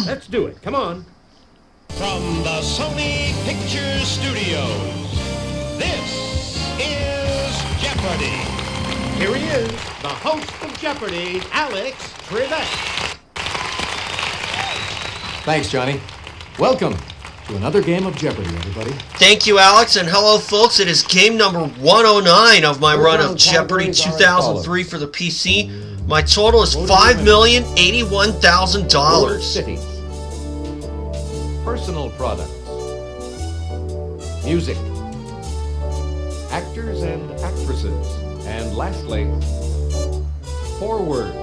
Let's do it. Come on. From the Sony Pictures Studios, this is Jeopardy! Here he is, the host of Jeopardy, Alex Trebek. Thanks, Johnny. Welcome to another game of Jeopardy, everybody. Thank you, Alex, and hello, folks. It is game number 109 of my run of Jeopardy 2003 for the PC. My total is $5,081,000. Cities. Personal products. Music. Actors and actresses. And lastly, 4 words.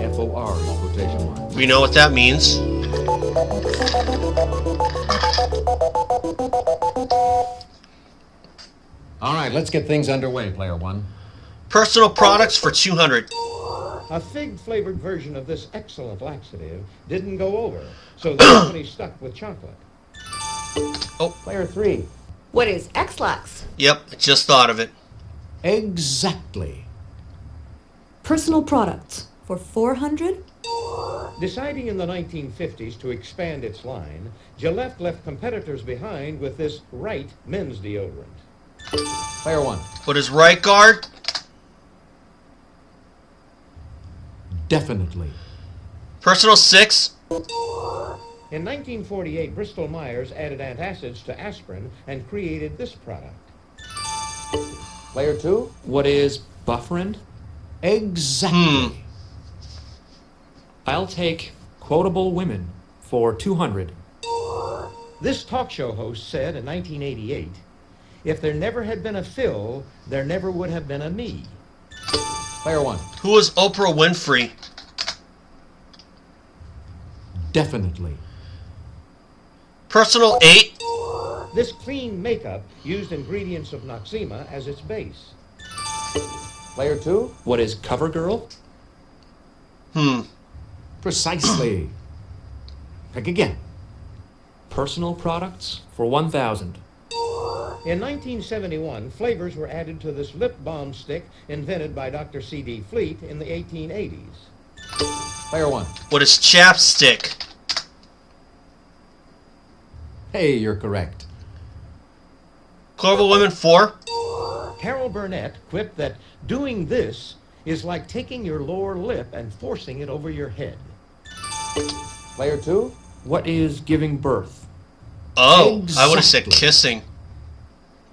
F-O-R in quotation marks. We know what that means. All right, let's get things underway, player 1. Personal products for 200. A fig-flavored version of this excellent laxative didn't go over, so the company stuck with chocolate. Player 3. What is X-Lax? Yep, I just thought of it. Exactly. Personal products for 400. Deciding in the 1950s to expand its line, Gillette left competitors behind with this Right men's deodorant. Player 1. What is right guard? Definitely. Personal 6. In 1948, Bristol-Myers added antacids to aspirin and created this product. Player 2. What is bufferin? Exactly. I'll take quotable women for 200. This talk show host said in 1988, if there never had been a Phil, there never would have been a me. Player 1. Who is Oprah Winfrey? Definitely. Personal 8. This clean makeup used ingredients of Noxzema as its base. Player 2. What is CoverGirl? Precisely. Pick again. Personal products for 1,000. In 1971, flavors were added to this lip balm stick invented by Dr. C.D. Fleet in the 1880s. Player 1. What is chapstick? Hey, you're correct. Clover Women 4. Carol Burnett quipped that doing this is like taking your lower lip and forcing it over your head. Player 2. What is giving birth? Oh, I would have said Exactly. kissing.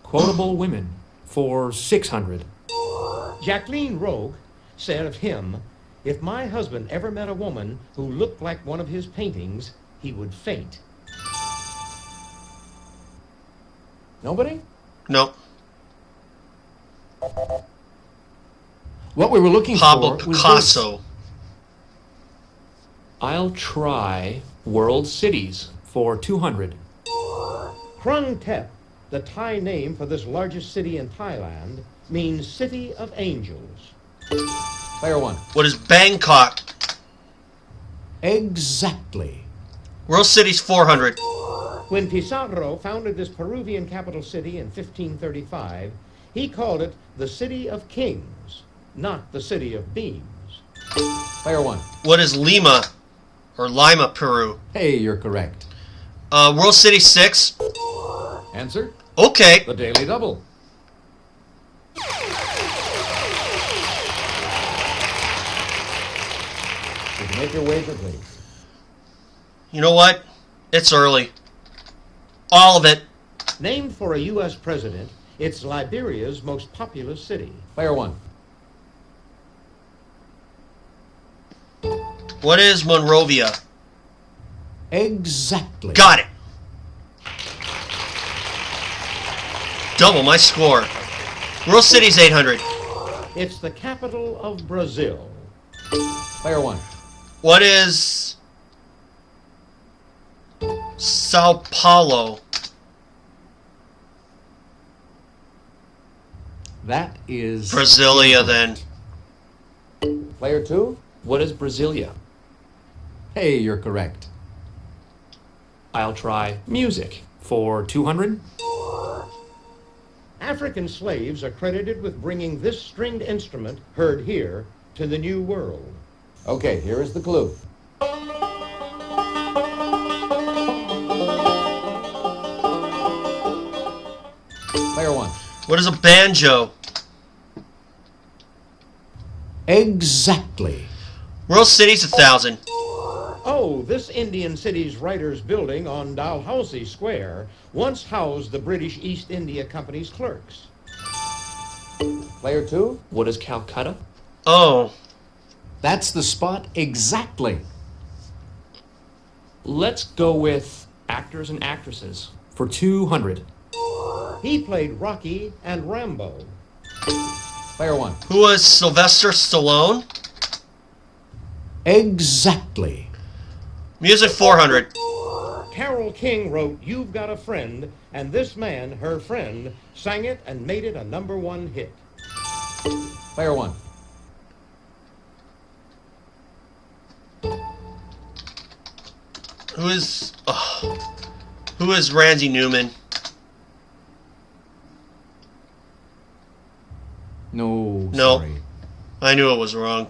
Quotable women for 600. Jacqueline Rogue said of him, if my husband ever met a woman who looked like one of his paintings, he would faint. Nobody? No. What we were looking Pablo for was Picasso. I'll try world cities for 200. Krung Thep, the Thai name for this largest city in Thailand, means City of Angels. this. Player 1. What is Bangkok? Exactly. World Cities 400. When Pizarro founded this Peruvian capital city in 1535, he called it the City of Kings, not the City of Beams. Player 1. What is Lima? Or Lima, Peru? Hey, you're correct. World City 6. Answer? Okay. The Daily Double. Did you make your wager, please? You know what? It's early. All of it. Named for a U.S. president, it's Liberia's most populous city. Player 1. What is Monrovia? Exactly. Got it. Double my score. World Cities 800. It's the capital of Brazil. Player 1. What is Sao Paulo? That is... Brasilia, then. Player 2. What is Brasilia? Hey, you're correct. I'll try music for 200. African slaves are credited with bringing this stringed instrument, heard here, to the New World. Okay, here is the clue. Player 1. What is a banjo? Exactly. World City's 1,000. Oh, this Indian city's writers' building on Dalhousie Square once housed the British East India Company's clerks. Player 2. What is Calcutta? Oh, That's the spot exactly. Let's go with actors and actresses for 200. He played Rocky and Rambo. Player 1. who was Sylvester Stallone? Exactly. Music 400. Carole King wrote You've Got a Friend, and this man, her friend, sang it and made it a #1 hit. Player 1. Who is Randy Newman? No. No. Sorry. I knew it was wrong.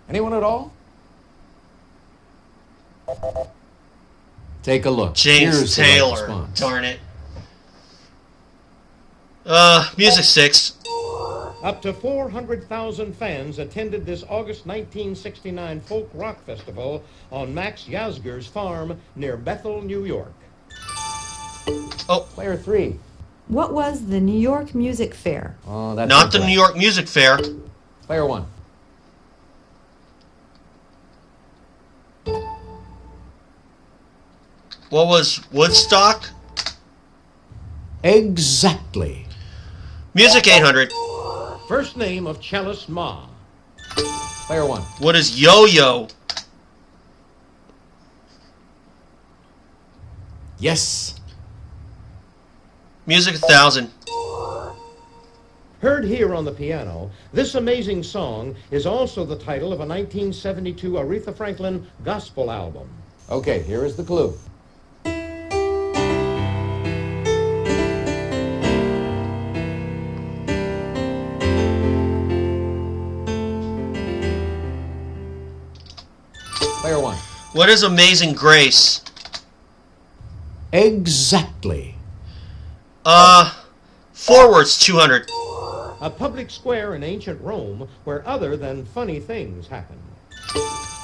Anyone at all? Take a look. James Here's the right Taylor. response. Darn it. Music 6. Up to 400,000 fans attended this August 1969 folk rock festival on Max Yasgur's farm near Bethel, New York. Player 3. What was the New York Music Fair? Oh, that's Not the incorrect. New York Music Fair. Player 1. What was Woodstock? Exactly. Music 800. First name of cellist Ma. Player 1. What is Yo-Yo? Yes. Music 1,000. Heard here on the piano, this amazing song is also the title of a 1972 Aretha Franklin gospel album. Okay, here is the clue. Player 1. What is Amazing Grace? Exactly. Forwards 200. A public square in ancient Rome where other than funny things happened.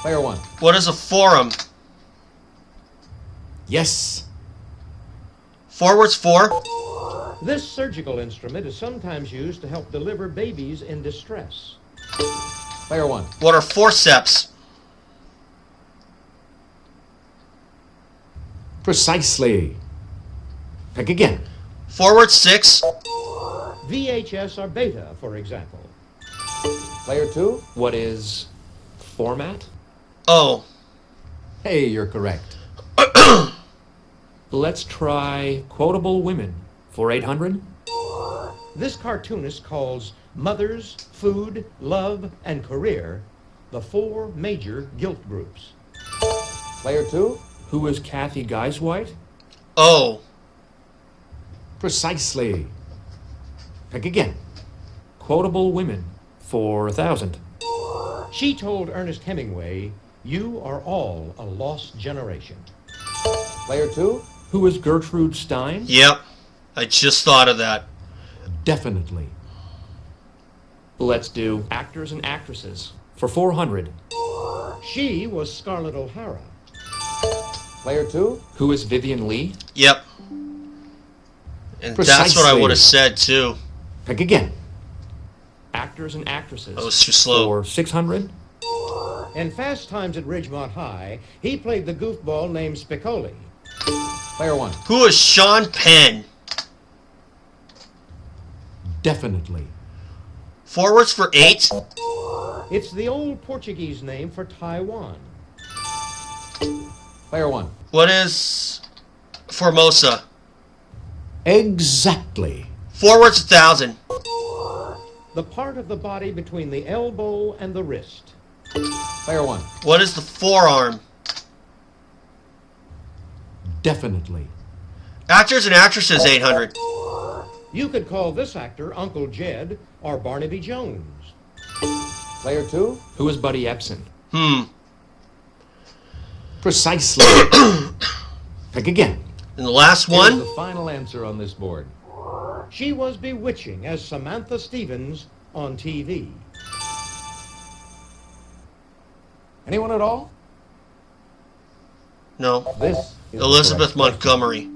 Player 1. What is a forum? Yes. Forwards 4. This surgical instrument is sometimes used to help deliver babies in distress. Player 1. What are forceps? Precisely. Pick again. Forward 6. VHS or beta, for example. Player 2. What is format? Oh, Hey, you're correct. Let's try quotable women for 800. This cartoonist calls mothers, food, love, and career the 4 major guilt groups. Player 2. Who is Kathy Geiswhite? oh, Precisely. Pick again. Quotable women for 1,000. She told Ernest Hemingway, "You are all a lost generation." Player 2. Who is Gertrude Stein? yep. I just thought of that. Definitely. Let's do actors and actresses for 400. She was Scarlett O'Hara. Player 2. Who is Vivian Lee? Yep. And that's what I Precisely. would have said too. Pick again. Actors and actresses That was too slow. for 600. In Fast Times at Ridgemont High, he played the goofball named Spicoli. Player 1. Who is Sean Penn? Definitely. Forwards for 8. It's the old Portuguese name for Taiwan. Player 1. What is Formosa? Exactly. Forwards 1,000. The part of the body between the elbow and the wrist. Player 1. What is the forearm? Definitely. Actors and actresses 800. You could call this actor Uncle Jed or Barnaby Jones. Player 2. Who is Buddy Epson? Precisely. Pick again. And the last Here's one? the final answer on this board. She was bewitching as Samantha Stevens on TV. Anyone at all? No. This is the Elizabeth correct Montgomery.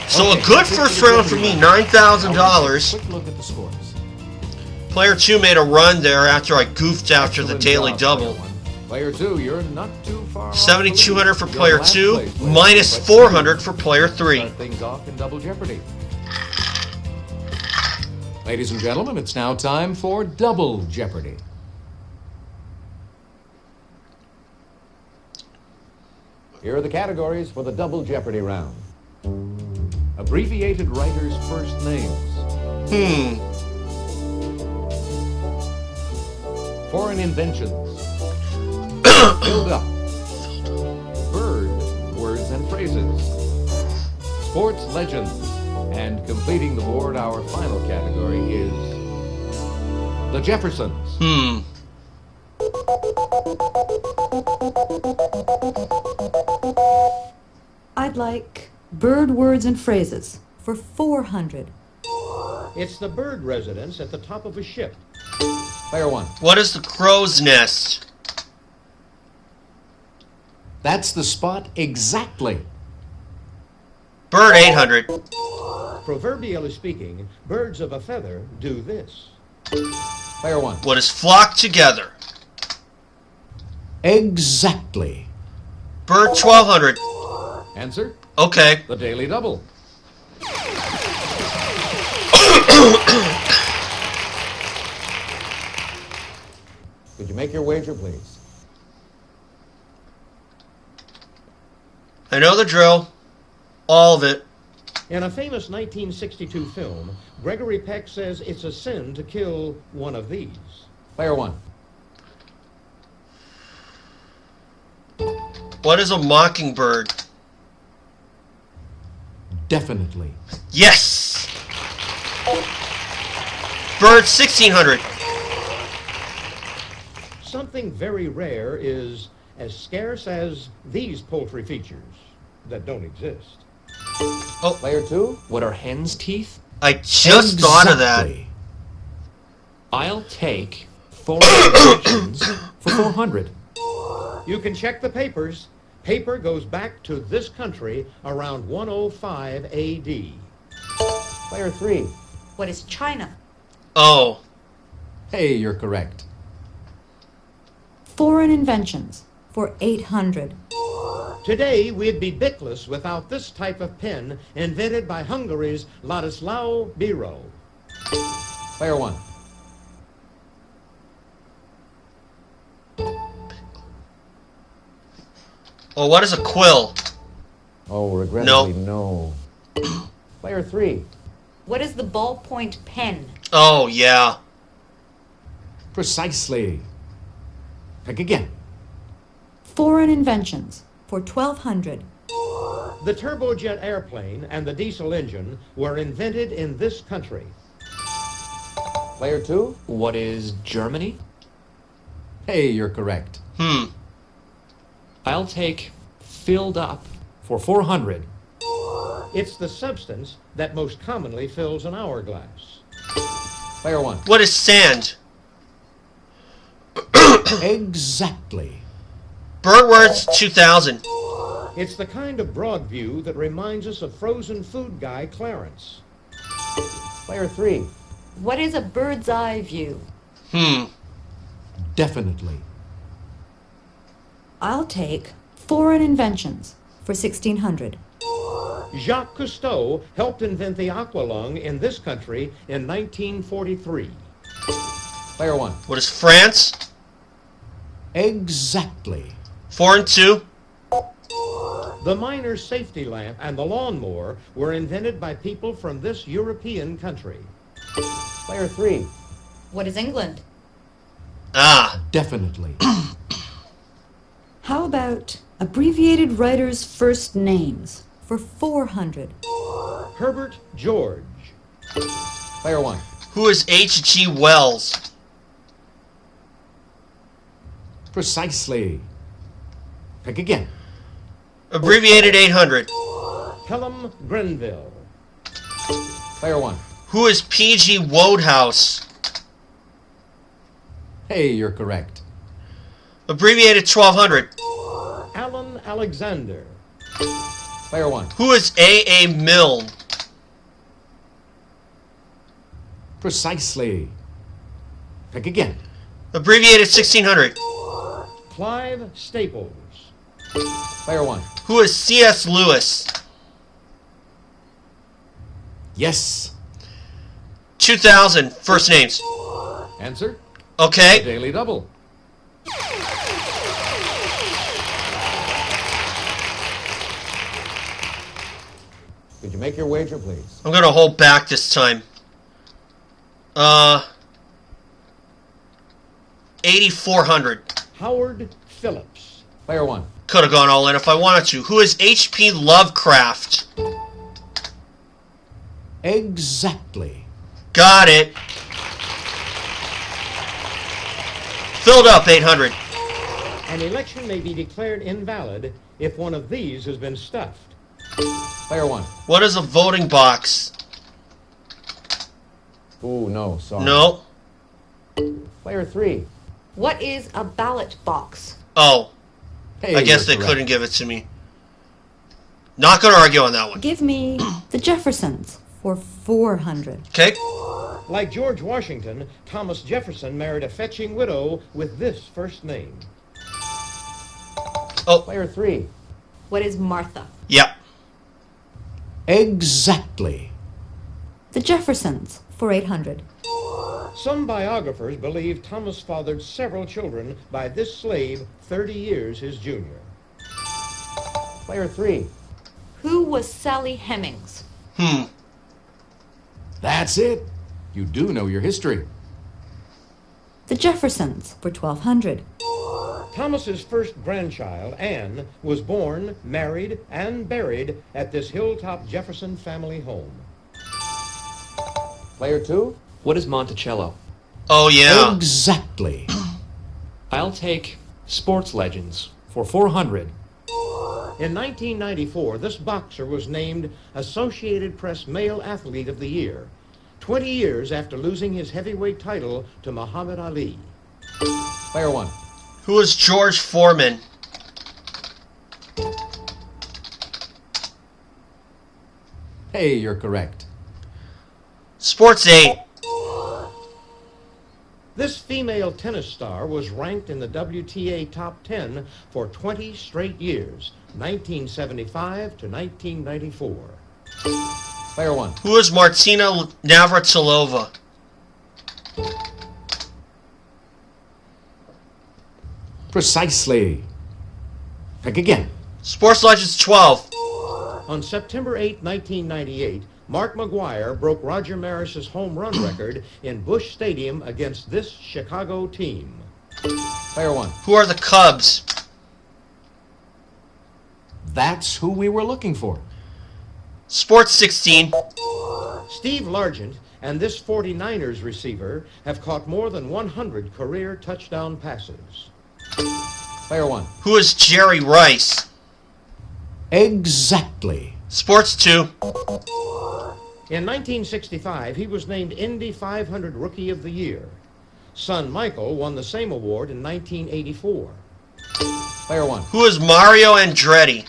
So a good first round for me, $9,000. Quick look at the scores. Player 2 made a run there after I goofed after the Excellent daily job, double. Player 2, you're not too far off. 7,200 for Your player last 2, place, player minus 2, but 400 for player 3. Start things off in Double Jeopardy. Ladies and gentlemen, it's now time for Double Jeopardy. Here are the categories for the Double Jeopardy round. Abbreviated writers' first names. Foreign inventions. Build up. Bird, words and phrases. Sports legends. And completing the board, our final category is the Jeffersons. I'd like bird words and phrases for 400. It's the bird residence at the top of a ship. Player 1. What is the crow's nest? That's the spot exactly. Bird 800. Proverbially speaking, birds of a feather do this. Player 1. What is flock together? Exactly. Bird 1200. Answer? Okay. The Daily Double. Could you make your wager, please? I know the drill. All of it. In a famous 1962 film, Gregory Peck says it's a sin to kill one of these. Player 1. What is a mockingbird? Definitely. Yes! Bird 1600. Something very rare is as scarce as these poultry features that don't exist. Player 2. What are hen's teeth? I just thought of that. Exactly. I'll take foreign inventions for 400. You can check the papers. Paper goes back to this country around 105 AD. Player 3. What is China? Oh. Hey, you're correct. Foreign inventions for 800. Today, we'd be bickless without this type of pen invented by Hungary's Ladislao Biro. Player 1. Oh, what is a quill? Oh, regrettably, no. Player 3. What is the ballpoint pen? Oh, yeah. Precisely. Pick again. Foreign inventions for 1200. The turbojet airplane and the diesel engine were invented in this country. Player 2. What is Germany? Hey, you're correct. I'll take filled up for 400. It's the substance that most commonly fills an hourglass. Player 1. What is sand? Exactly. Bird words 2000. It's the kind of broad view that reminds us of frozen food guy Clarence. Player 3. What is a bird's eye view? Definitely. I'll take foreign inventions for 1600. Jacques Cousteau helped invent the aqualung in this country in 1943. Player 1. What is France? Exactly. 4 and 2. The miner's safety lamp and the lawnmower were invented by people from this European country. Player 3. What is England? Ah. Definitely. How about abbreviated writers' first names for 400? Herbert George. Player 1. Who is H.G. Wells? Precisely. Pick again. Abbreviated 800. Pelham Grenville. Player 1. Who is P.G. Wodehouse? Hey, you're correct. Abbreviated 1200. Alan Alexander. Player 1. Who is A.A. Milne? Precisely. Pick again. Abbreviated 1600. Clive Staples. Player 1. Who is C.S. Lewis? Yes. 2000. First names. Answer? Okay. Daily double. Could you make your wager, please? I'm going to hold back this time. 8,400. Howard Phillips. Player 1. Could have gone all in if I wanted to. Who is H.P. Lovecraft? Exactly. Got it. Filled up 800. An election may be declared invalid if one of these has been stuffed. Player 1. What is a voting box? Ooh, no, sorry. No. Player 3. What is a ballot box? Oh. Hey, I guess they you're correct. couldn't give it to me. Not going to argue on that one. Give me the Jeffersons for 400. Okay. Like George Washington, Thomas Jefferson married a fetching widow with this first name. Oh. Player 3. What is Martha? Yep. Exactly. The Jeffersons for 800. Some biographers believe Thomas fathered several children by this slave 30 years his junior. Player 3. Who was Sally Hemings? That's it. You do know your history. The Jeffersons for 1200. Thomas's first grandchild, Anne, was born, married, and buried at this Hilltop Jefferson family home. Player 2. What is Monticello? Oh, yeah. Exactly. I'll take Sports Legends for 400. In 1994, this boxer was named Associated Press Male Athlete of the Year, 20 years after losing his heavyweight title to Muhammad Ali. Player 1. Who is George Foreman? Hey, you're correct. Sports 8. This female tennis star was ranked in the WTA Top 10 for 20 straight years, 1975 to 1994. Player 1. Who is Martina Navratilova? Precisely. Pick again. Sports Legends 12. On September 8, 1998, Mark McGuire broke Roger Maris's home run record in Busch Stadium against this Chicago team. Player 1. Who are the Cubs? That's who we were looking for. Sports 16. Steve Largent and this 49ers receiver have caught more than 100 career touchdown passes. Player 1. Who is Jerry Rice? Exactly. Sports 2. In 1965, he was named Indy 500 Rookie of the Year. Son Michael won the same award in 1984. Player 1. Who is Mario Andretti?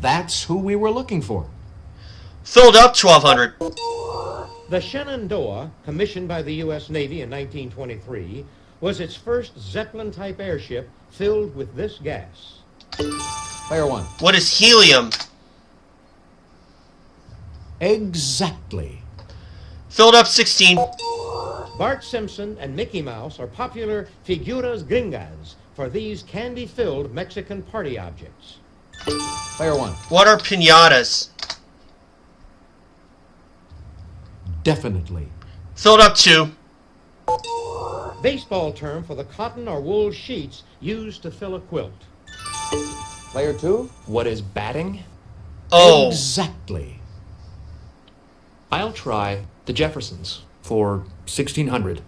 That's who we were looking for. Filled up 1200. The Shenandoah, commissioned by the U.S. Navy in 1923, was its first Zeppelin-type airship filled with this gas. Player 1. What is helium? Exactly. Filled up 16. Bart Simpson and Mickey Mouse are popular figuras gringas for these candy-filled Mexican party objects. Player 1. What are pinatas? Definitely. Filled up 2. Baseball term for the cotton or wool sheets used to fill a quilt. Player 2. What is batting? Oh. Exactly. I'll try the Jeffersons for 1600.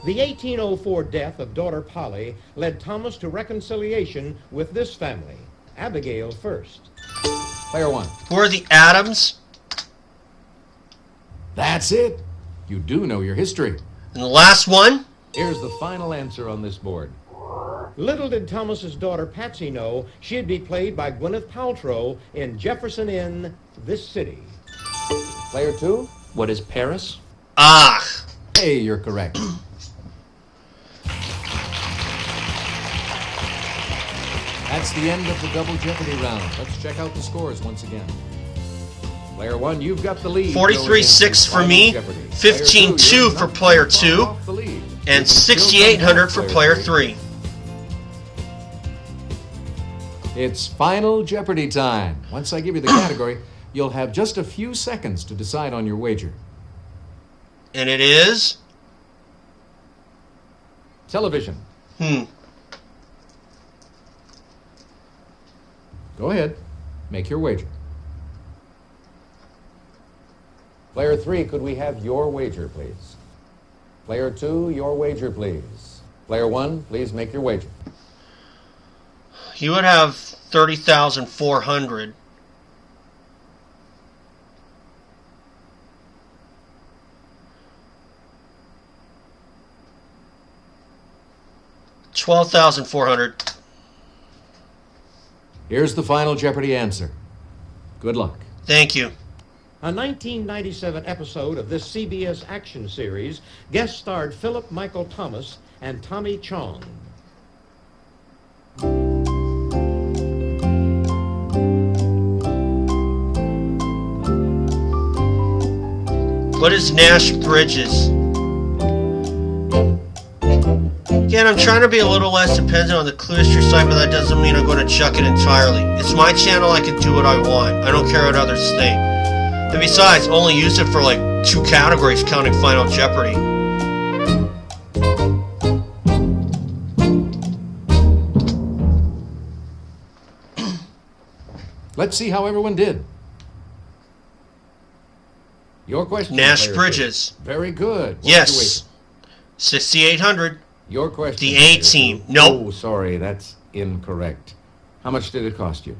The 1804 death of daughter Polly led Thomas to reconciliation with this family, Abigail first. Player 1. Who are the Adams? That's it. You do know your history. And the last one? Here's the final answer on this board. Little did Thomas's daughter Patsy know she'd be played by Gwyneth Paltrow in Jefferson Inn, this city. Player 2. What is Paris? Ah. Hey, you're correct. That's the end of the double Jeopardy round. Let's check out the scores once again. Player 1, you've got the lead. 43-6 for me, 15-2 for player 2, and 6,800 for player 3. It's Final Jeopardy time. Once I give you the category, you'll have just a few seconds to decide on your wager. And it is? Television. Go ahead. Make your wager. Player 3, could we have your wager, please? Player 2, your wager, please. Player 1, please make your wager. You would have 30,400. $12,400. Here's the Final Jeopardy answer. Good luck. Thank you. A 1997 episode of this CBS action series guest starred Philip Michael Thomas and Tommy Chong. What is Nash Bridges? Again, I'm trying to be a little less dependent on the clue history site, but that doesn't mean I'm going to chuck it entirely. It's my channel, I can do what I want. I don't care what others think. And besides, only use it for like 2 categories counting Final Jeopardy. Let's see how everyone did. Your question. Nash Player Bridges. 3. Very good. What's Yes. 6,800. Your question. The Player A team. 2. Nope. Oh, sorry, that's incorrect. How much did it cost you?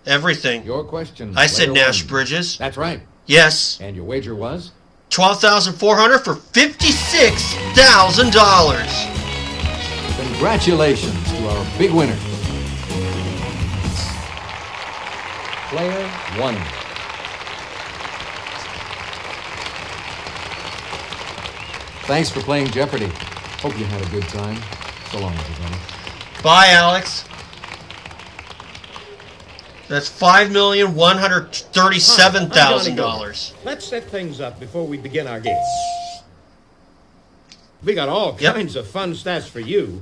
Everything. Your question. I said Player Nash 1. Bridges. That's right. Yes. And your wager was? 12,400 for $56,000. Congratulations to our big winner. Player 1. Thanks for playing Jeopardy. Hope you had a good time. So long, everybody. Bye, Alex. That's $5,137,000. Let's set things up before we begin our game. We got all Yep. kinds of fun stats for you.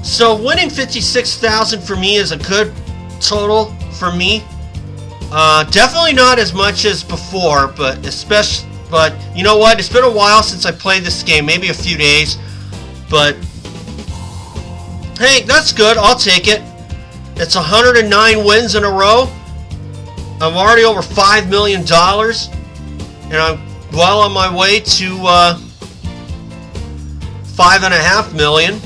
So winning 56,000 for me is a good total for me. Definitely not as much as before, but you know what? It's been a while since I played this game, maybe a few days. But hey, that's good. I'll take it. It's 109 wins in a row. I'm already over $5 million, and I'm well on my way to $5.5 million.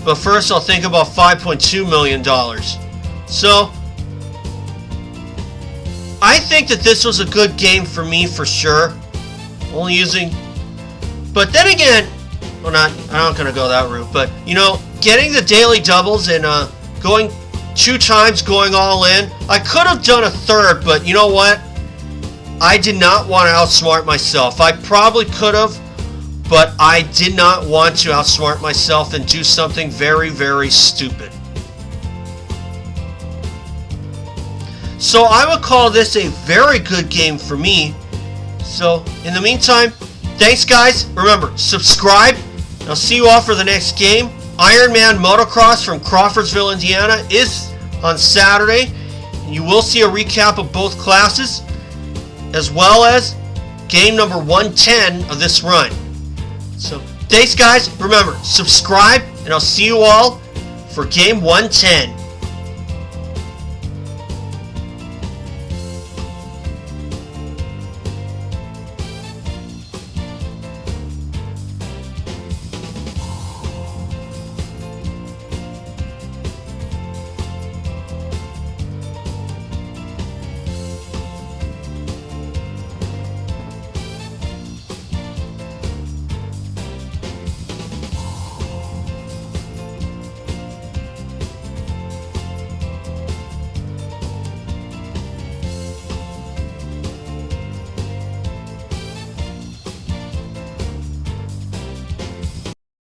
But first, I'll think about $5.2 million. So, I think that this was a good game for me for sure. Only using, but then again, well, I'm not going to go that route. But you know, getting the daily doubles and going 2 times, going all in. I could have done a third, but you know what? I did not want to outsmart myself. I probably could have. But I did not want to outsmart myself and do something very, very stupid. So I would call this a very good game for me. So in the meantime, thanks guys. Remember, subscribe. I'll see you all for the next game. Ironman Motocross from Crawfordsville, Indiana is on Saturday. You will see a recap of both classes, as well as game number 110 of this run. So, Thanks, guys. Remember, subscribe, and I'll see you all for game 110.